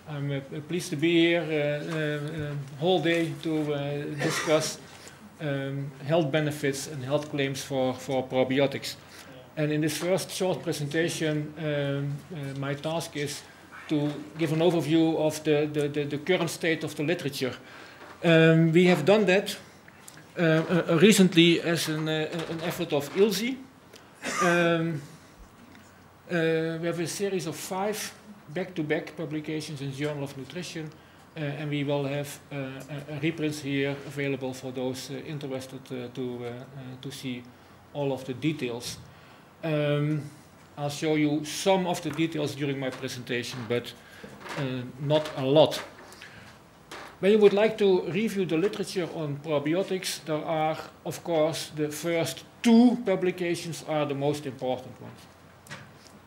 I'm pleased to be here whole day to discuss health benefits and health claims for probiotics. And in this first short presentation, my task is to give an overview of the current state of the literature. We have done that recently as an effort of ILSI. We have a series of 5 back-to-back publications in Journal of Nutrition, and we will have reprints here available for those interested to see all of the details. I'll show you some of the details during my presentation, but not a lot. When you would like to review the literature on probiotics, there are, of course, the first 2 publications are the most important ones.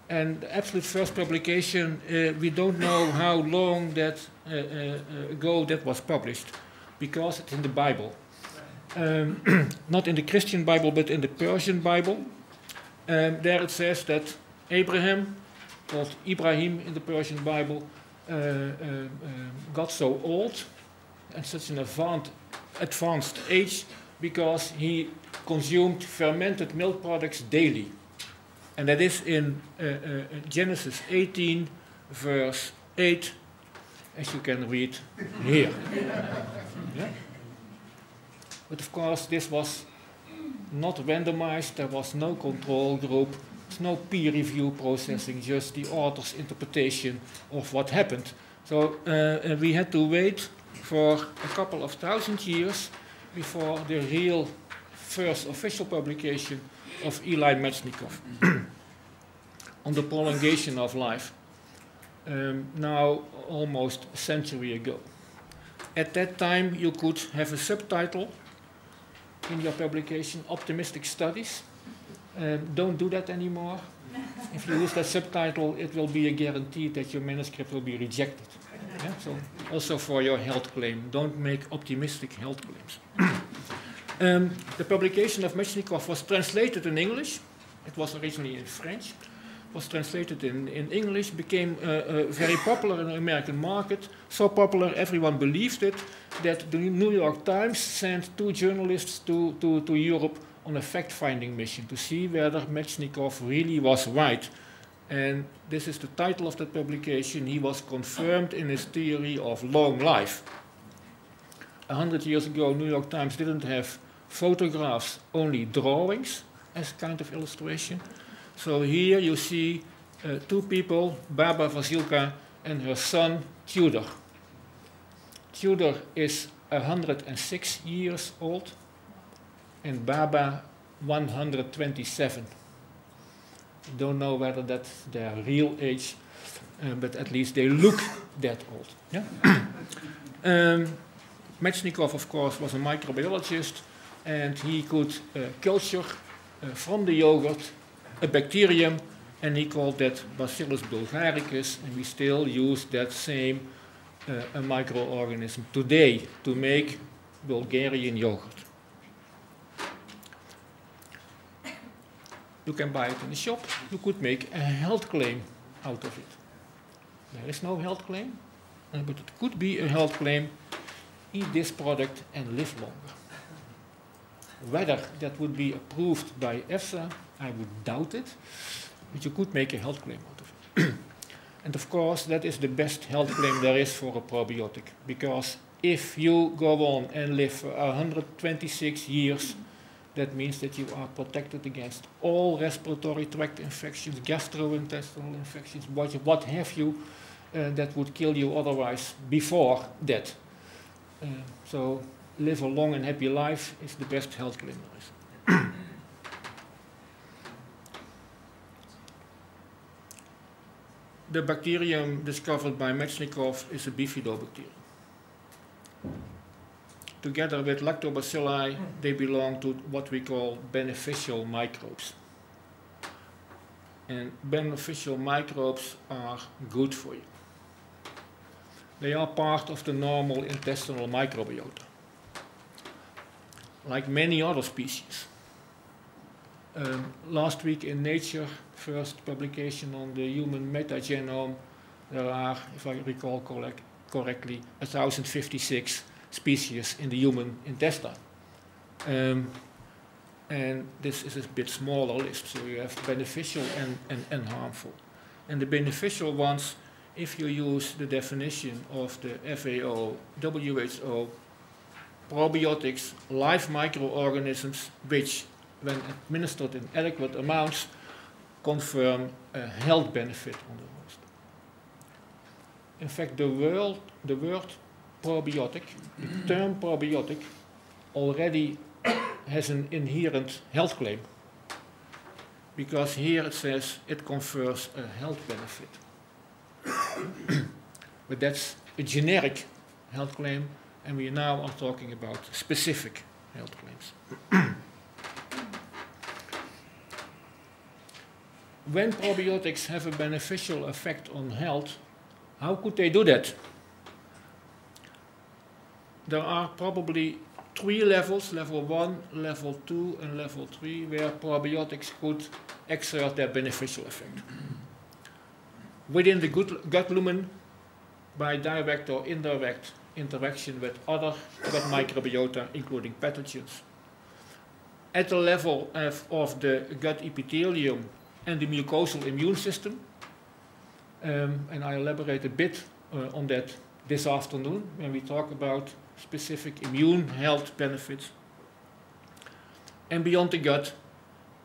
And the absolute first publication, we don't know how long that ago that was published, because it's in the Bible. Not in the Christian Bible, but in the Persian Bible. There it says that Abraham, called Ibrahim in the Persian Bible, got so old and such an advanced age because he consumed fermented milk products daily. And that is in Genesis 18, verse 8, as you can read here. Yeah? But of course, this was not randomized, there was no control group, there's no peer review processing, just the author's interpretation of what happened. So we had to wait for a couple of thousand years before the real first official publication of Eli Metchnikoff on the prolongation of life, now almost a century ago. At that time, you could have a subtitle in your publication, Optimistic Studies. Don't do that anymore. If you use that subtitle, it will be a guarantee that your manuscript will be rejected. Yeah? So also for your health claim, don't make optimistic health claims. The publication of Metchnikoff was translated in English. It was originally in French. Was translated in English, became very popular in the American market. So popular, everyone believed it, that the New York Times sent 2 journalists to Europe on a fact-finding mission to see whether Metchnikoff really was right. And this is the title of that publication. He was confirmed in his theory of long life. 100 years ago, New York Times didn't have photographs, only drawings as kind of illustration. So here you see 2 people, Baba Vasilka and her son Tudor. Tudor is 106 years old and Baba 127. Don't know whether that's their real age, but at least they look that old. Yeah? Metchnikoff, of course, was a microbiologist, and he could culture from the yogurt a bacterium, and he called that Bacillus bulgaricus, and we still use that same microorganism today to make Bulgarian yogurt. You can buy it in the shop. You could make a health claim out of it. There is no health claim, but it could be a health claim. Eat this product and live longer. Whether that would be approved by EFSA, I would doubt it, but you could make a health claim out of it. And of course, that is the best health claim there is for a probiotic, because if you go on and live for 126 years, that means that you are protected against all respiratory tract infections, gastrointestinal infections, what have you, that would kill you otherwise before that. So live a long and happy life is the best health claim there is. The bacterium discovered by Metchnikoff is a bifidobacterium. Together with lactobacilli, they belong to what we call beneficial microbes. And beneficial microbes are good for you. They are part of the normal intestinal microbiota, like many other species. Last week in Nature, first publication on the human metagenome, there are, if I recall correctly, 1,056 species in the human intestine. And this is a bit smaller list, so you have beneficial and harmful. And the beneficial ones, if you use the definition of the FAO, WHO, probiotics, live microorganisms, which, when administered in adequate amounts, confirm a health benefit on the host. In fact, the word probiotic, the term probiotic, already has an inherent health claim, because here it says it confers a health benefit. But that's a generic health claim, and we now are talking about specific health claims. When probiotics have a beneficial effect on health, how could they do that? There are probably 3 levels, level 1, level 2, and level 3, where probiotics could exert their beneficial effect. Within the gut lumen, by direct or indirect interaction with other gut microbiota, including pathogens. At the level of the gut epithelium and the mucosal immune system, and I elaborate a bit on that this afternoon when we talk about specific immune health benefits, and beyond the gut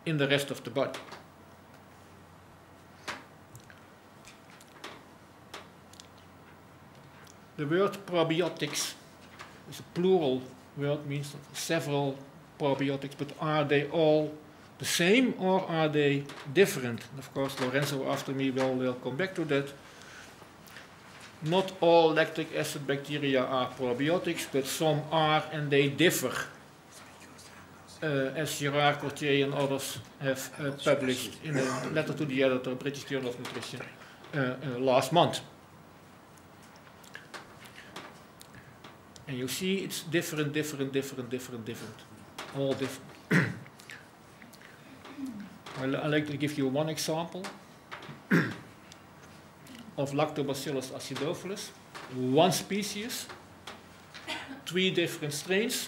in the rest of the body. The word probiotics is a plural word, means several probiotics, but are they all the same or are they different? And of course, Lorenzo after me will come back to that. Not all lactic acid bacteria are probiotics, but some are, and they differ, as G.Rijkers and others have published in a letter to the editor, British Journal of Nutrition, last month. And you see it's different, all different. I'd like to give you one example of Lactobacillus acidophilus, one species, 3 different strains,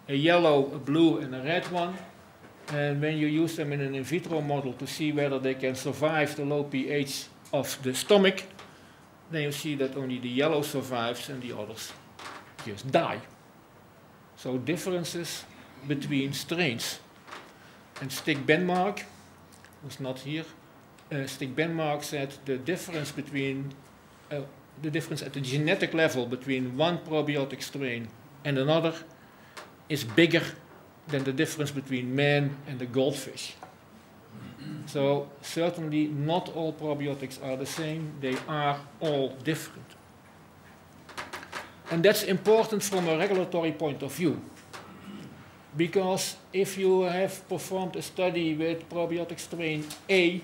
a yellow, a blue, and a red one. And when you use them in an in vitro model to see whether they can survive the low pH of the stomach, then you see that only the yellow survives and the others just die. So differences between strains. And Stig Benmark, who's not here, Stig Benmark said the difference between the difference at the genetic level between one probiotic strain and another is bigger than the difference between man and the goldfish. So certainly not all probiotics are the same, they are all different. And that's important from a regulatory point of view. Because if you have performed a study with probiotic strain A,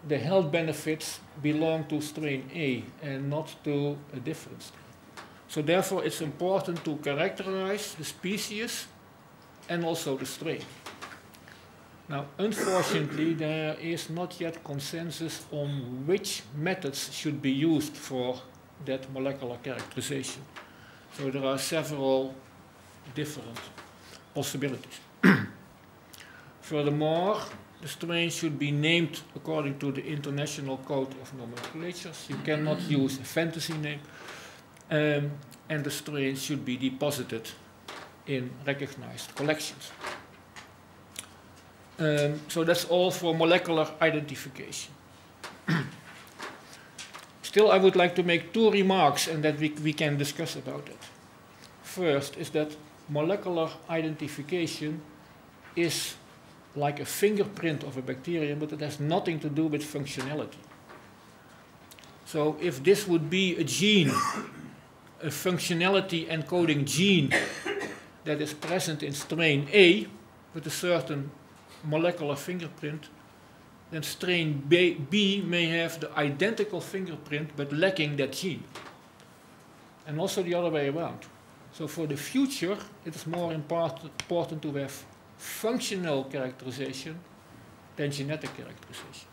the health benefits belong to strain A and not to a different strain. So therefore it's important to characterize the species and also the strain. Now unfortunately there is not yet consensus on which methods should be used for that molecular characterization. So there are several different possibilities. Furthermore, the strain should be named according to the International Code of Nomenclatures. You cannot use a fantasy name. And the strain should be deposited in recognized collections. So that's all for molecular identification. Still, I would like to make 2 remarks and that we can discuss about it. First is that molecular identification is like a fingerprint of a bacterium, but it has nothing to do with functionality. So if this would be a gene, a functionality encoding gene that is present in strain A with a certain molecular fingerprint, then strain B may have the identical fingerprint but lacking that gene. And also the other way around. So for the future, it is more important to have functional characterization than genetic characterization.